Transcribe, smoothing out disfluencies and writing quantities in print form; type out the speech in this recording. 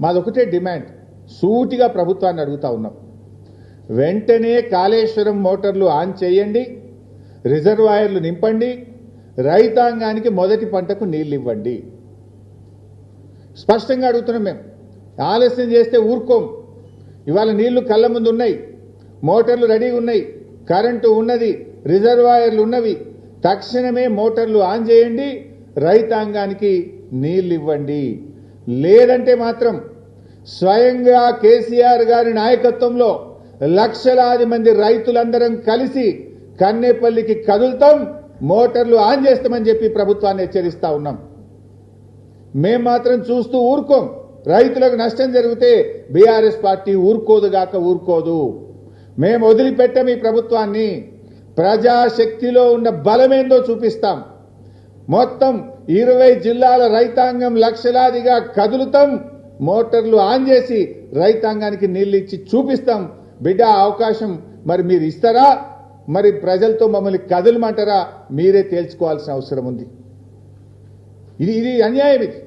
మాదొకటే demand, సూటిగా ప్రభుత్వాన్ని అడుగుతా ఉన్నాం. వెంటనే కాళేశ్వరం మోటార్లు ఆన్ చేయండి, రిజర్వాయర్లు నింపండి, రైతాంగానికి మొదటి పంటకు నీళ్లు ఇవ్వండి. స్పష్టంగా అడుగుతున్నాం మేము. ఆలస్యం చేస్తే ఊరుకోం. ఇవాళ నీళ్లు కళ్ళ ముందు ఉన్నాయి, మోటార్లు రెడీగా ఉన్నాయి, కరెంటు ఉన్నది, రిజర్వాయర్లు ఉన్నవి. తక్షణమే మోటార్లు ఆన్ చేయండి, రైతాంగానికి నీళ్లు ఇవ్వండి. లేదంటే మాత్రం స్వయంగా కేసీఆర్ గారి నాయకత్వంలో లక్షలాది మంది రైతులందరం కలిసి కన్నేపల్లికి కదులుతాం, మోటార్లు ఆన్ చేస్తామని చెప్పి ప్రభుత్వాన్ని హెచ్చరిస్తా ఉన్నాం. మేం మాత్రం చూస్తూ ఊరుకోం. రైతులకు నష్టం జరిగితే బీఆర్ఎస్ పార్టీ ఊరుకోదుగాక ఊరుకోదు. మేము వదిలిపెట్టాం ఈ ప్రభుత్వాన్ని. ప్రజాశక్తిలో ఉన్న బలమేందో చూపిస్తాం. మొత్తం 20 జిల్లాల రైతాంగం లక్షలాదిగా కదులుతాం, మోటార్లు ఆన్ చేసి రైతాంగానికి నీళ్లు ఇచ్చి చూపిస్తాం. బిడ్డ అవకాశం మరి మీరు ఇస్తారా, మరి ప్రజలతో మమ్మల్ని కదలమంటారా, మీరే తేల్చుకోవాల్సిన అవసరం ఉంది. ఇది అన్యాయం. ఇది